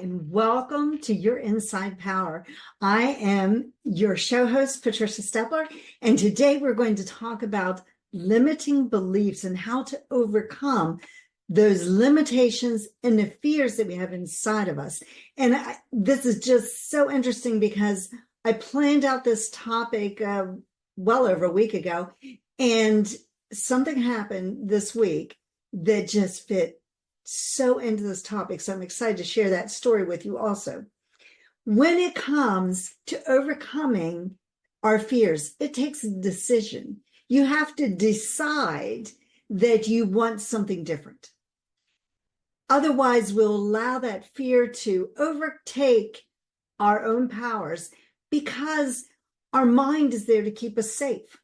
and welcome to Your Inside Power. I am your show host, Patricia Stepler, and today we're going to talk about limiting beliefs and how to overcome those limitations and the fears that we have inside of us. And this is just so interesting because I planned out this topic well over a week ago, and something happened this week that just fit so into this topic. So I'm excited to share that story with you also. When it comes to overcoming our fears, it takes a decision. You have to decide that you want something different. Otherwise, we'll allow that fear to overtake our own powers because our mind is there to keep us safe.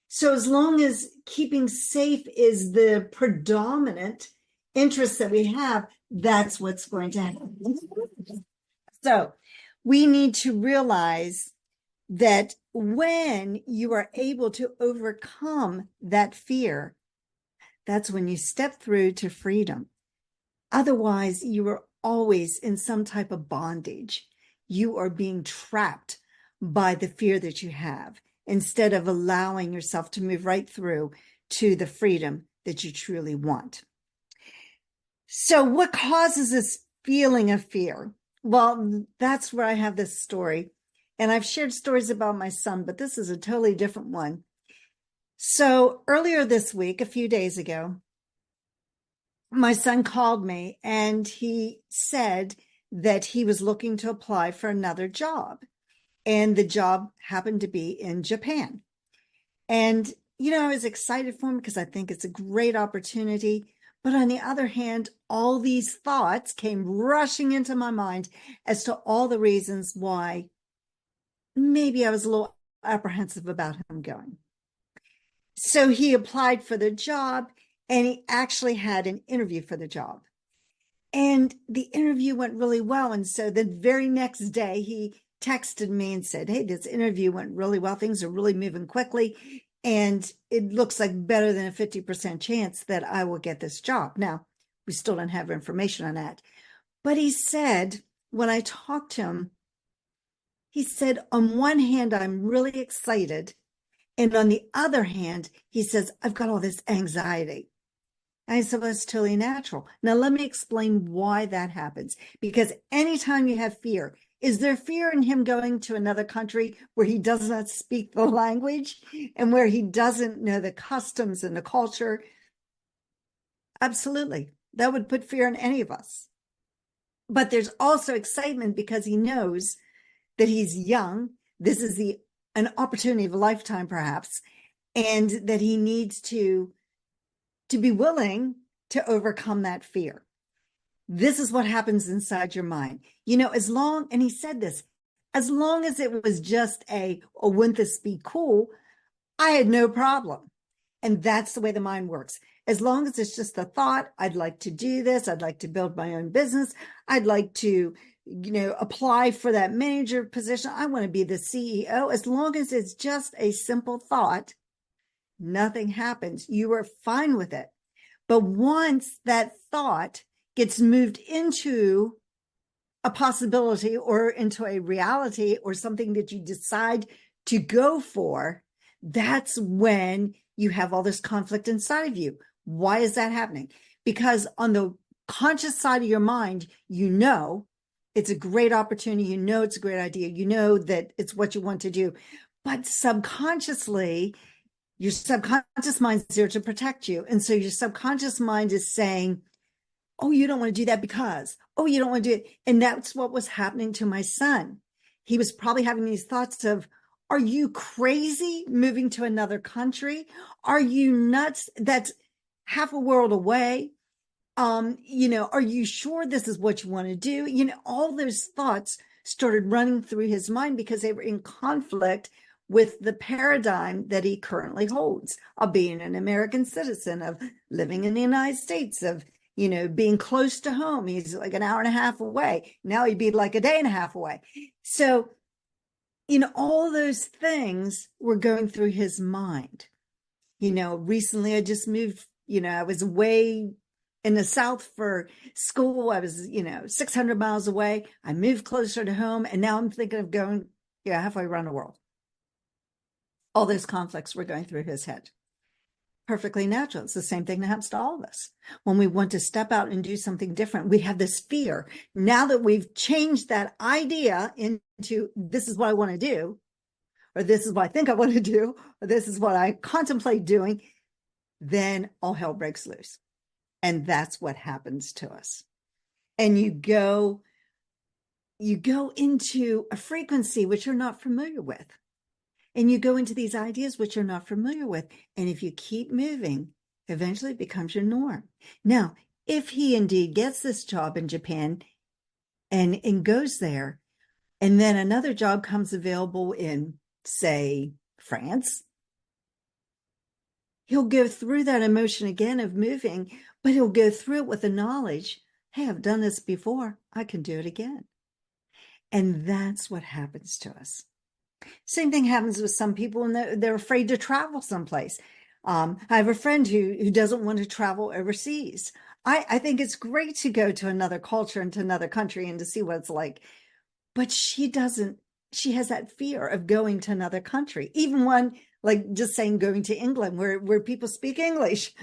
So as long as keeping safe is the predominant interest that we have, that's what's going to happen. So we need to realize that when you are able to overcome that fear, that's when you step through to freedom. Otherwise, you are always in some type of bondage. You are being trapped by the fear that you have, instead of allowing yourself to move right through to the freedom that you truly want. So what causes this feeling of fear? Well, that's where I have this story. And I've shared stories about my son, but this is a totally different one. So earlier this week, a few days ago, my son called me and he said that he was looking to apply for another job. And the job happened to be in Japan. And, I was excited for him because I think it's a great opportunity. But on the other hand, all these thoughts came rushing into my mind as to all the reasons why maybe I was a little apprehensive about him going. So he applied for the job and he actually had an interview for the job. And the interview went really well. And so the very next day, he texted me and said, "Hey, this interview went really well. Things are really moving quickly. And it looks like better than a 50% chance that I will get this job." Now, we still don't have information on that. But he said, when I talked to him, he said, on one hand, I'm really excited. And on the other hand, he says, I've got all this anxiety. And I said, well, that's totally natural. Now, let me explain why that happens. Because anytime you have fear, is there fear in him going to another country where he does not speak the language and where he doesn't know the customs and the culture? Absolutely. That would put fear in any of us. But there's also excitement because he knows that he's young. This is an opportunity of a lifetime, perhaps, and that he needs to be willing to overcome that fear. This is what happens inside your mind. And he said this, as long as it was just wouldn't this be cool, I had no problem. And that's the way the mind works. As long as it's just a thought, I'd like to do this. I'd like to build my own business. I'd like to, apply for that manager position. I want to be the CEO. As long as it's just a simple thought, nothing happens. You are fine with it. But once that thought gets moved into a possibility or into a reality or something that you decide to go for, that's when you have all this conflict inside of you. Why is that happening? Because on the conscious side of your mind, it's a great opportunity. It's a great idea. That it's what you want to do. But subconsciously, your subconscious mind is there to protect you. And so your subconscious mind is saying, oh, you don't want to do that because, you don't want to do it. And that's what was happening to my son. He was probably having these thoughts of, are you crazy moving to another country? Are you nuts? That's half a world away. Are you sure this is what you want to do? All those thoughts started running through his mind because they were in conflict with the paradigm that he currently holds of being an American citizen, of living in the United States, of being close to home. He's like an hour and a half away. Now he'd be like a day and a half away. So, all those things were going through his mind. Recently I just moved, I was away in the South for school. I was, 600 miles away. I moved closer to home. And now I'm thinking of going, halfway around the world. All those conflicts were going through his head. Perfectly natural. It's the same thing that happens to all of us. When we want to step out and do something different, we have this fear. Now that we've changed that idea into this is what I want to do, or this is what I think I want to do, or this is what I contemplate doing, then all hell breaks loose. And that's what happens to us. And you go into a frequency which you're not familiar with. And you go into these ideas which you're not familiar with. And if you keep moving, eventually it becomes your norm. Now, if he indeed gets this job in Japan and goes there, and then another job comes available in, say, France, he'll go through that emotion again of moving, but he'll go through it with the knowledge, hey, I've done this before, I can do it again. And that's what happens to us. Same thing happens with some people, and they're afraid to travel someplace. I have a friend who doesn't want to travel overseas. I think it's great to go to another culture and to another country and to see what it's like. But she has that fear of going to another country, even one, like just saying going to England where people speak English.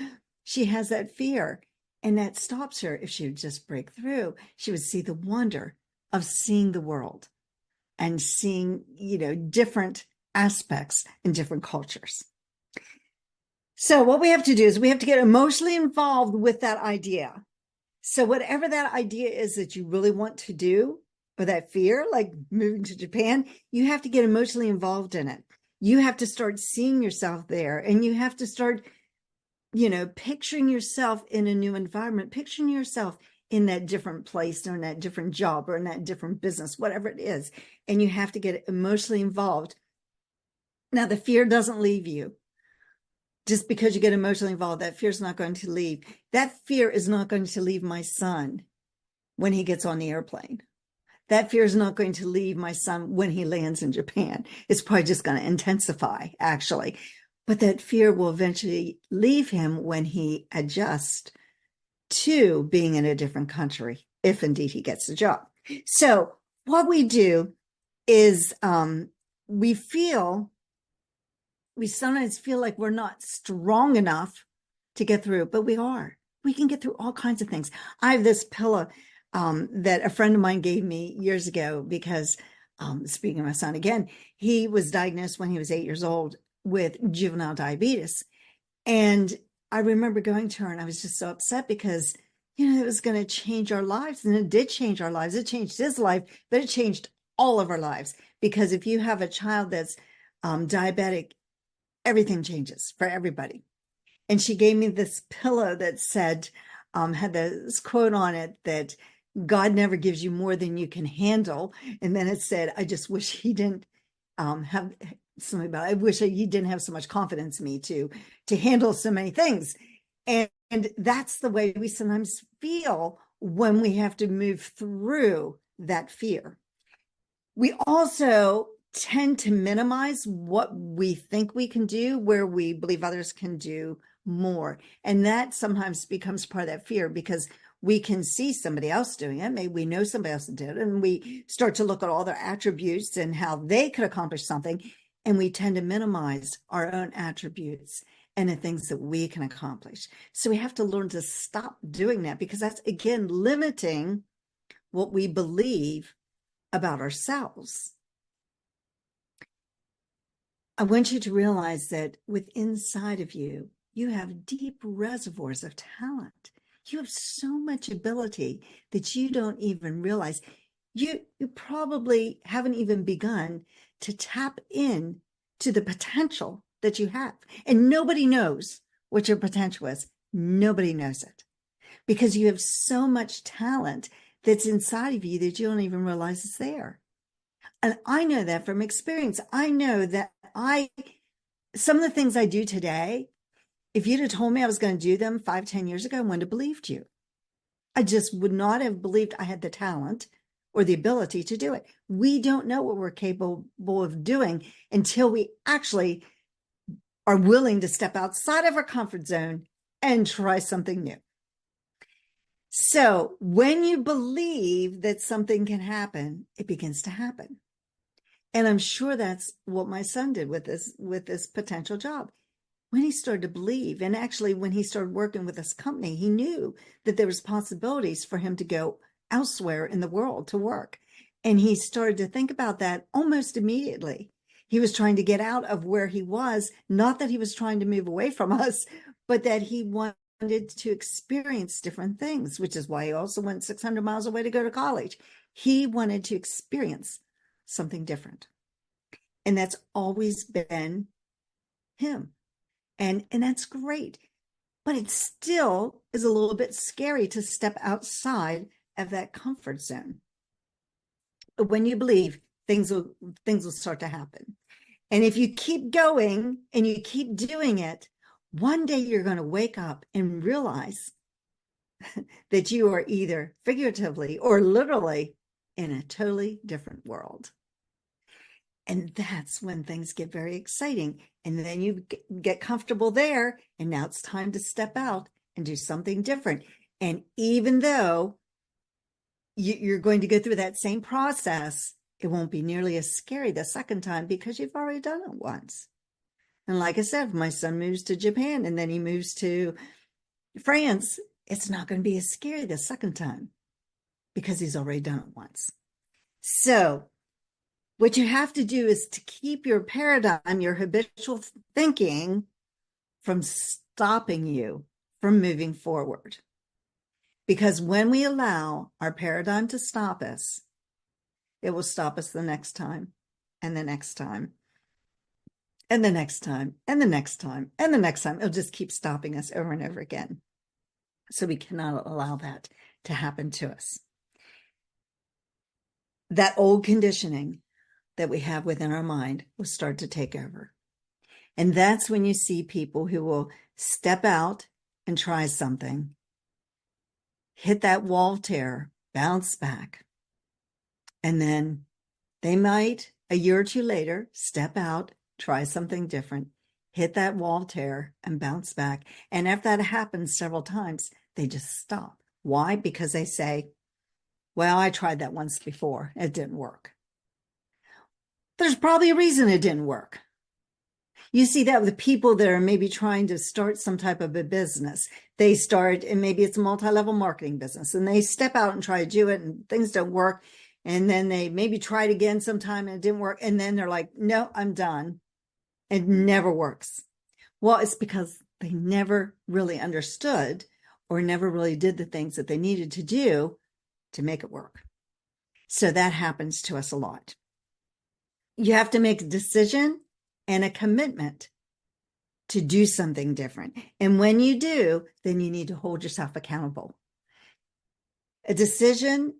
She has that fear, and that stops her. If she would just break through, she would see the wonder of seeing the world and seeing, different aspects in different cultures. So what we have to do is we have to get emotionally involved with that idea. So whatever that idea is that you really want to do, or that fear, like moving to Japan, you have to get emotionally involved in it. You have to start seeing yourself there, and you have to start, picturing yourself in a new environment, picturing yourself in that different place or in that different job or in that different business, whatever it is. And you have to get emotionally involved. Now, the fear doesn't leave you. Just because you get emotionally involved, that fear is not going to leave. That fear is not going to leave my son when he gets on the airplane. That fear is not going to leave my son when he lands in Japan. It's probably just going to intensify, actually. But that fear will eventually leave him when he adjusts to being in a different country, if indeed he gets the job. So what we do is we sometimes feel like we're not strong enough to get through, but we are. We can get through all kinds of things. I have this pillow that a friend of mine gave me years ago because, speaking of my son again, he was diagnosed when he was 8 years old with juvenile diabetes. And I remember going to her and I was just so upset because, it was going to change our lives. And it did change our lives. It changed his life, but it changed all of our lives. Because if you have a child that's diabetic, everything changes for everybody. And she gave me this pillow that said, had this quote on it that God never gives you more than you can handle. And then it said, I just wish he didn't have something about it. I wish he didn't have so much confidence in me to handle so many things. And that's the way we sometimes feel when we have to move through that fear. We also tend to minimize what we think we can do, where we believe others can do more. And that sometimes becomes part of that fear because we can see somebody else doing it. Maybe we know somebody else that did it, and we start to look at all their attributes and how they could accomplish something. And we tend to minimize our own attributes and the things that we can accomplish. So we have to learn to stop doing that, because that's, again, limiting what we believe about ourselves. I want you to realize that within inside of you, you have deep reservoirs of talent. You have so much ability that you don't even realize. You probably haven't even begun to tap in to the potential that you have. And nobody knows what your potential is. Nobody knows it, because you have so much talent that's inside of you that you don't even realize it's there. And I know that from experience. I know that some of the things I do today, if you'd have told me I was going to do them 5-10 years ago, I wouldn't have believed you. I just would not have believed I had the talent or the ability to do it. We don't know what we're capable of doing until we actually are willing to step outside of our comfort zone and try something new. So when you believe that something can happen, it begins to happen. And I'm sure that's what my son did with this potential job. When he started to believe, and actually when he started working with this company, he knew that there was possibilities for him to go elsewhere in the world to work. And he started to think about that almost immediately. He was trying to get out of where he was, not that he was trying to move away from us, but that he wanted to experience different things, which is why he also went 600 miles away to go to college. He wanted to experience something different. And that's always been him. And that's great. But it still is a little bit scary to step outside of that comfort zone. But when you believe, things will start to happen. And if you keep going and you keep doing it, one day you're going to wake up and realize that you are either figuratively or literally in a totally different world. And that's when things get very exciting. And then you get comfortable there. And now it's time to step out and do something different. And even though you're going to go through that same process, it won't be nearly as scary the second time because you've already done it once. And like I said, if my son moves to Japan and then he moves to France, it's not going to be as scary the second time because he's already done it once. So what you have to do is to keep your paradigm, your habitual thinking, from stopping you from moving forward. Because when we allow our paradigm to stop us, it will stop us the next time, and the next time, and the next time, and the next time, and the next time. It'll just keep stopping us over and over again. So we cannot allow that to happen to us. That old conditioning that we have within our mind will start to take over. And that's when you see people who will step out and try something, hit that wall of terror, bounce back. And then they might, a year or two later, step out, try something different, hit that wall of terror and bounce back. And after that happens several times, they just stop. Why? Because they say, well, I tried that once before. It didn't work. There's probably a reason it didn't work. You see that with people that are maybe trying to start some type of a business. They start, and maybe it's a multi-level marketing business, and they step out and try to do it, and things don't work. And then they maybe try it again sometime and it didn't work. And then they're like, no, I'm done. It never works. Well, it's because they never really understood or never really did the things that they needed to do to make it work. So that happens to us a lot. You have to make a decision and a commitment to do something different. And when you do, then you need to hold yourself accountable. A decision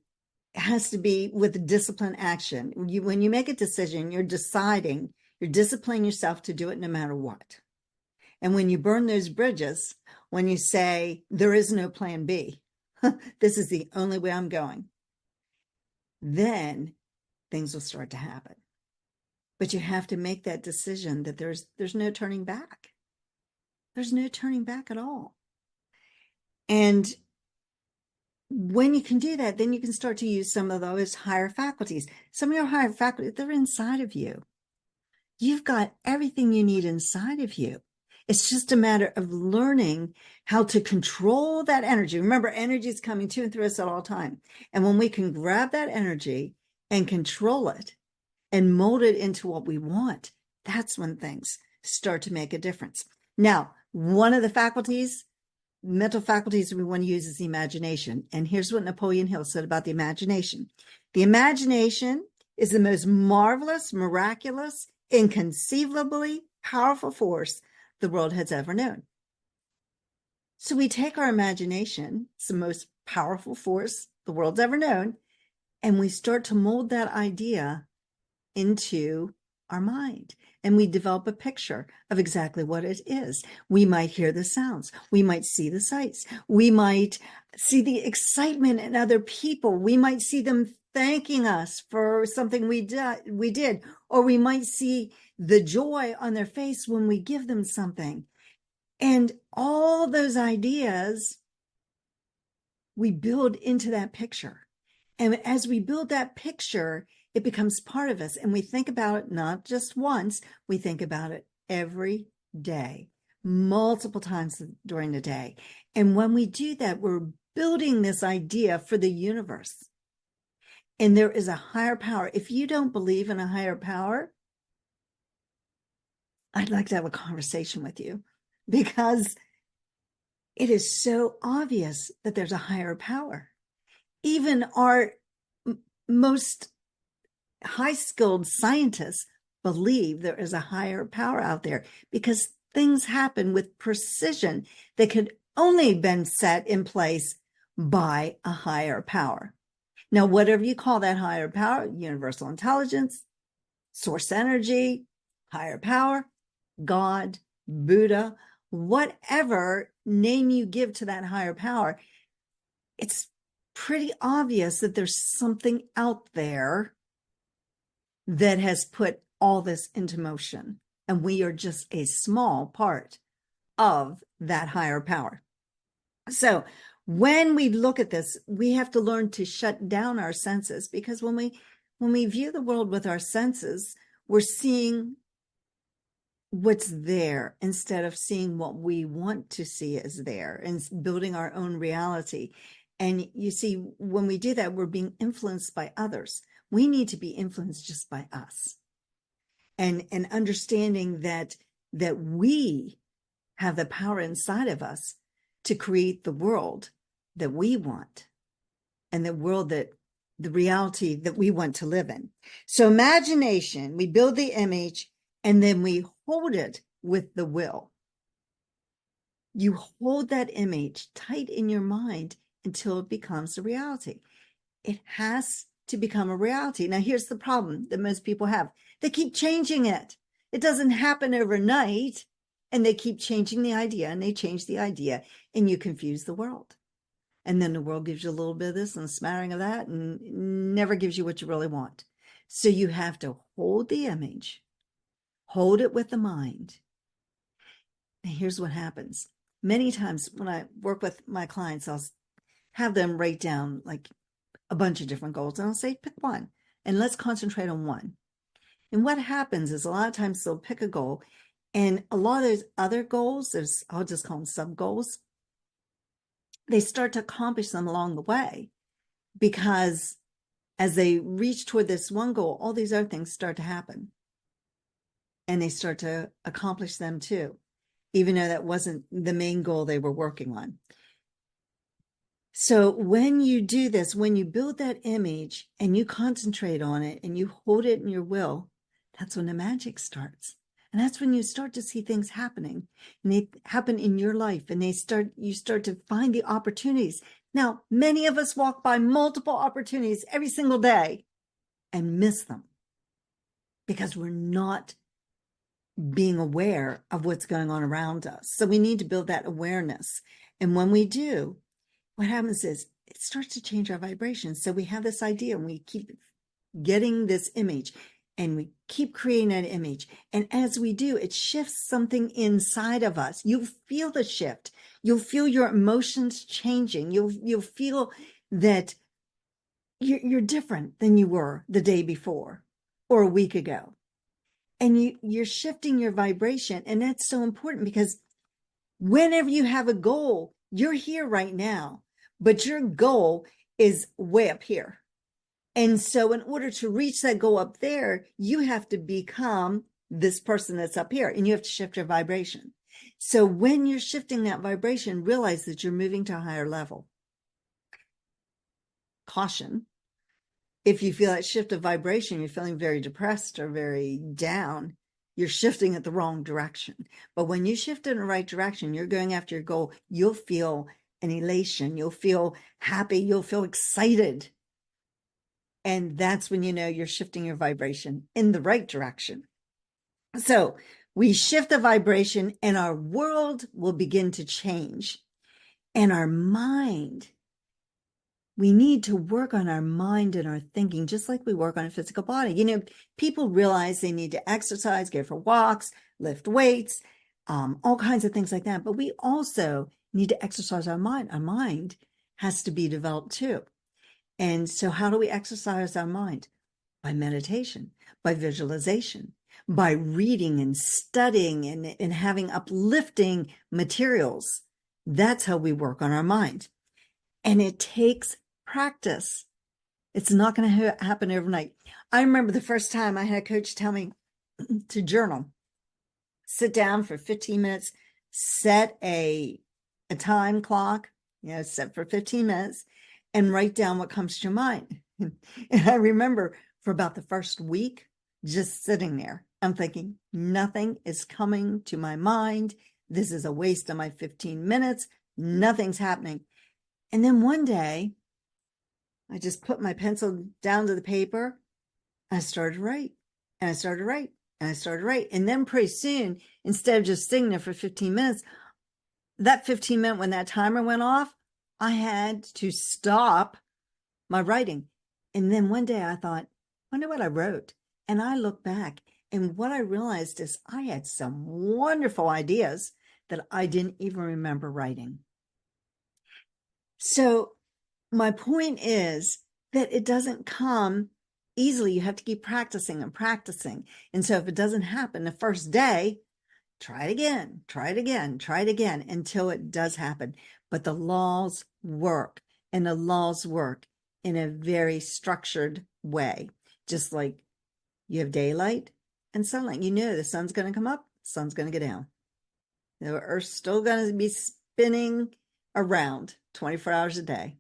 has to be with discipline action. When you make a decision, you're deciding, you're disciplining yourself to do it no matter what. And when you burn those bridges, when you say, there is no plan B, this is the only way I'm going, then things will start to happen. But you have to make that decision that there's no turning back. There's no turning back at all. And when you can do that, then you can start to use some of those higher faculties. Some of your higher faculties, they're inside of you. You've got everything you need inside of you. It's just a matter of learning how to control that energy. Remember, energy is coming to and through us at all time. And when we can grab that energy and control it and mold it into what we want, that's when things start to make a difference. Now, one of the faculties, mental faculties we want to use is the imagination. And here's what Napoleon Hill said about the imagination. The imagination is the most marvelous, miraculous, inconceivably powerful force the world has ever known. So we take our imagination, it's the most powerful force the world's ever known, and we start to mold that idea into our mind. And we develop a picture of exactly what it is. We might hear the sounds. We might see the sights. We might see the excitement in other people. We might see them thanking us for something we did, or we might see the joy on their face when we give them something. And all those ideas we build into that picture. And as we build that picture, it becomes part of us. And we think about it not just once, we think about it every day, multiple times during the day. And when we do that, we're building this idea for the universe. And there is a higher power. If you don't believe in a higher power, I'd like to have a conversation with you, because it is so obvious that there's a higher power. Even our most high-skilled scientists believe there is a higher power out there, because things happen with precision that could only been set in place by a higher power. Now, whatever you call that higher power, universal intelligence, source energy, higher power, God, Buddha, whatever name you give to that higher power, it's pretty obvious that there's something out there that has put all this into motion. And we are just a small part of that higher power. So when we look at this, we have to learn to shut down our senses, because when we view the world with our senses, we're seeing what's there instead of seeing what we want to see as there, and building our own reality. And you see, when we do that, we're being influenced by others. We need to be influenced just by us, and understanding that we have the power inside of us to create the world that we want, and the reality that we want to live in. So imagination, we build the image, and then we hold it with the will. You hold that image tight in your mind until it becomes a reality. It has to become a reality. Now, here's the problem that most people have. They keep changing it. It doesn't happen overnight, and they keep changing the idea, and they change the idea, and you confuse the world. And then the world gives you a little bit of this and a smattering of that, and never gives you what you really want. So you have to hold the image, hold it with the mind. And here's what happens. Many times when I work with my clients, I'll have them write down like a bunch of different goals, and I'll say, pick one and let's concentrate on one. And what happens is a lot of times they'll pick a goal, and a lot of those other goals, I'll just call them sub goals, they start to accomplish them along the way, because as they reach toward this one goal, all these other things start to happen, and they start to accomplish them too, even though that wasn't the main goal they were working on. So when you do this, when you build that image and you concentrate on it and you hold it in your will, that's when the magic starts. And that's when you start to see things happening, and they happen in your life, and you start to find the opportunities. Now, many of us walk by multiple opportunities every single day and miss them because we're not being aware of what's going on around us. So we need to build that awareness. And when we do, what happens is it starts to change our vibration. So we have this idea, and we keep getting this image, and we keep creating that image. And as we do, it shifts something inside of us. You feel the shift. You'll feel your emotions changing. You'll feel that you're different than you were the day before or a week ago. And you're shifting your vibration. And that's so important, because whenever you have a goal, you're here right now, but your goal is way up here. And so in order to reach that goal up there, you have to become this person that's up here, and you have to shift your vibration. So when you're shifting that vibration, realize that you're moving to a higher level. Caution. If you feel that shift of vibration, you're feeling very depressed or very down, you're shifting it the wrong direction. But when you shift in the right direction, you're going after your goal, you'll feel an elation, you'll feel happy, you'll feel excited. And that's when you know you're shifting your vibration in the right direction. So we shift the vibration, and our world will begin to change. And our mind, we need to work on our mind and our thinking, just like we work on a physical body. You know, people realize they need to exercise, go for walks, lift weights, all kinds of things like that. But we also need to exercise our mind. Our mind has to be developed too. And so how do we exercise our mind? By meditation, by visualization, by reading and studying and having uplifting materials. That's how we work on our mind. And it takes practice. It's not going to happen overnight. I remember the first time I had a coach tell me to journal. Sit down for 15 minutes, set a time clock, set for 15 minutes, and write down what comes to your mind. And I remember for about the first week, just sitting there, I'm thinking, nothing is coming to my mind. This is a waste of my 15 minutes. Nothing's happening. And then one day, I just put my pencil down to the paper. I started to write, and I started to write, and I started to write. And then pretty soon, instead of just sitting there for 15 minutes, that 15 minute, when that timer went off, I had to stop my writing. And then one day I thought, wonder what I wrote. And I looked back, and what I realized is I had some wonderful ideas that I didn't even remember writing. So my point is that it doesn't come easily. You have to keep practicing and practicing. And so if it doesn't happen the first day, try it again, try it again, try it again until it does happen. But the laws work, and the laws work in a very structured way. Just like you have daylight and sunlight. You know the sun's going to come up, sun's going to go down. The Earth's still going to be spinning around 24 hours a day.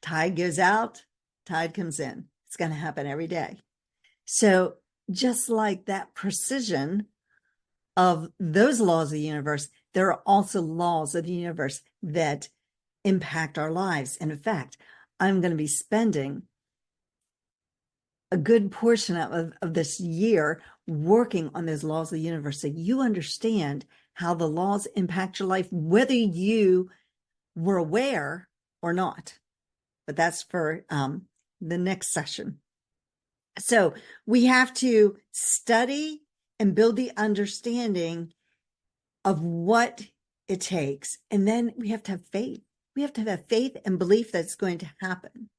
Tide goes out, tide comes in. It's going to happen every day. So just like that precision of those laws of the universe, there are also laws of the universe that impact our lives. And in fact, I'm going to be spending a good portion of this year working on those laws of the universe, so you understand how the laws impact your life, whether you were aware or not. But that's for the next session. So we have to study and build the understanding of what it takes. And then we have to have faith. We have to have faith and belief that's going to happen.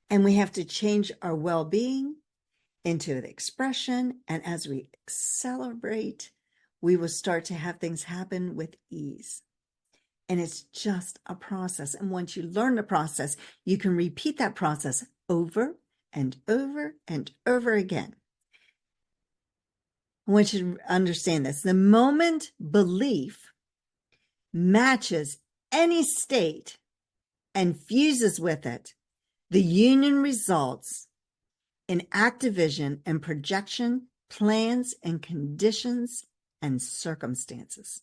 And we have to change our well-being into the expression. And as we celebrate, we will start to have things happen with ease. And it's just a process. And once you learn the process, you can repeat that process over and over and over again. I want you to understand this. The moment belief matches any state and fuses with it, the union results in activision and projection, plans and conditions and circumstances.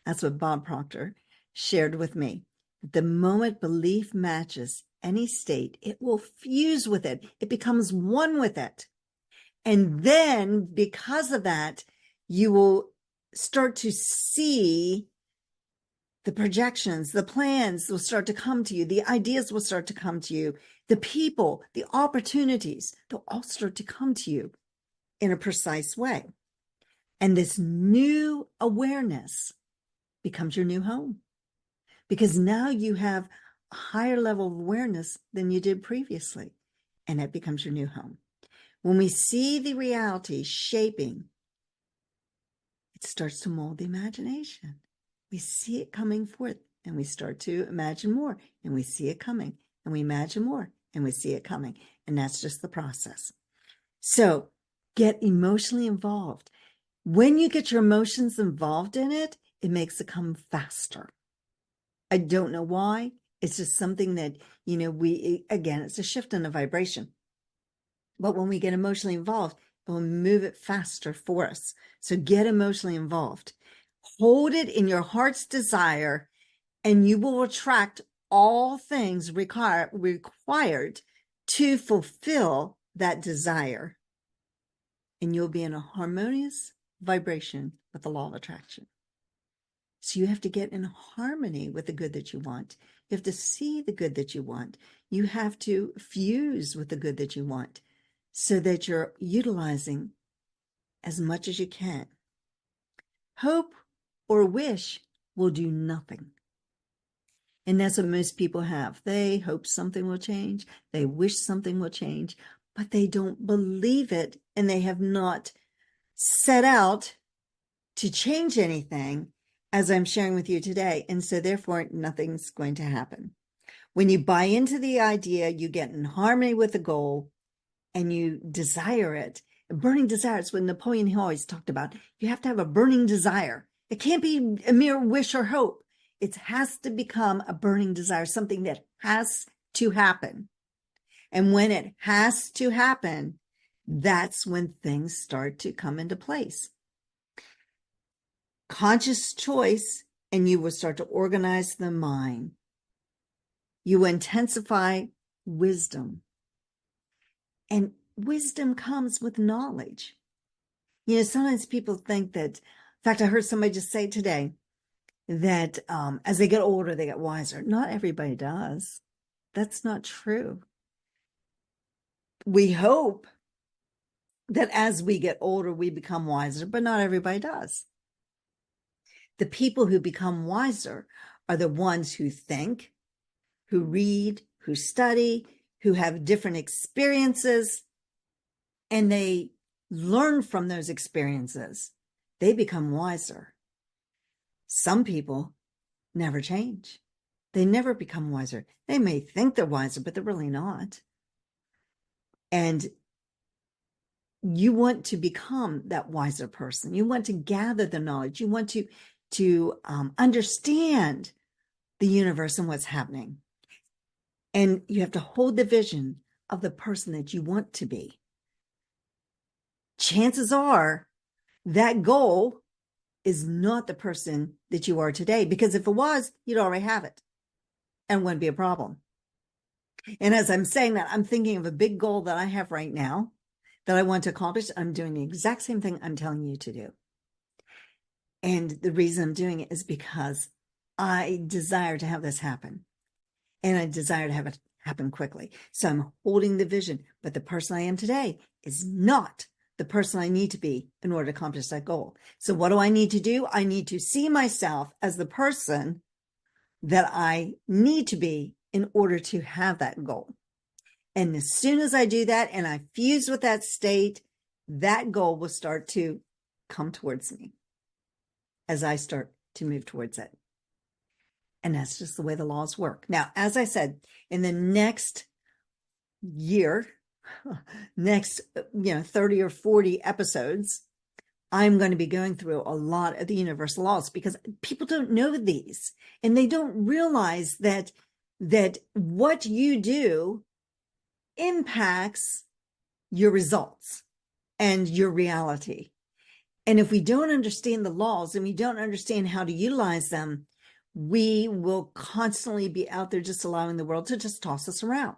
That's what Bob Proctor shared with me. The moment belief matches any state, it will fuse with it. It becomes one with it. And then because of that, you will start to see the projections, the plans will start to come to you. The ideas will start to come to you. The people, the opportunities, they'll all start to come to you in a precise way. And this new awareness becomes your new home, because now you have a higher level of awareness than you did previously, and it becomes your new home. When we see the reality shaping, it starts to mold the imagination. We see it coming forth, and we start to imagine more, and we see it coming, and we imagine more, and we see it coming. And that's just the process. So get emotionally involved. When you get your emotions involved in it, it makes it come faster. I don't know why. It's just something that, again, it's a shift in the vibration. But when we get emotionally involved, it will move it faster for us. So get emotionally involved. Hold it in your heart's desire, and you will attract all things required to fulfill that desire. And you'll be in a harmonious vibration with the law of attraction. So you have to get in harmony with the good that you want. You have to see the good that you want. You have to fuse with the good that you want, so that you're utilizing as much as you can. Hope or wish will do nothing. And that's what most people have. They hope something will change. They wish something will change, but they don't believe it. And they have not set out to change anything, as I'm sharing with you today. And so therefore, nothing's going to happen. When you buy into the idea, you get in harmony with the goal and you desire it. A burning desire is what Napoleon Hill always talked about. You have to have a burning desire. It can't be a mere wish or hope. It has to become a burning desire, something that has to happen. And when it has to happen, that's when things start to come into place. Conscious choice, and you will start to organize the mind. You intensify wisdom. And wisdom comes with knowledge. Sometimes people think that, in fact, I heard somebody just say today that as they get older, they get wiser. Not everybody does. That's not true. We hope that as we get older, we become wiser, but not everybody does. The people who become wiser are the ones who think, who read, who study, who have different experiences, and they learn from those experiences. They become wiser. Some people never change. They never become wiser. They may think they're wiser, but they're really not. And you want to become that wiser person. You want to gather the knowledge. You want to understand the universe and what's happening. And you have to hold the vision of the person that you want to be. Chances are that goal is not the person that you are today, because if it was, you'd already have it and wouldn't be a problem. And as I'm saying that, I'm thinking of a big goal that I have right now that I want to accomplish. I'm doing the exact same thing I'm telling you to do. And the reason I'm doing it is because I desire to have this happen. And I desire to have it happen quickly. So I'm holding the vision, but the person I am today is not the person I need to be in order to accomplish that goal. So what do I need to do? I need to see myself as the person that I need to be in order to have that goal. And as soon as I do that and I fuse with that state, that goal will start to come towards me as I start to move towards it. And that's just the way the laws work. Now, as I said, in the next year, next 30 or 40 episodes, I'm going to be going through a lot of the universal laws, because people don't know these, and they don't realize that what you do impacts your results and your reality. And if we don't understand the laws and we don't understand how to utilize them, we will constantly be out there just allowing the world to just toss us around.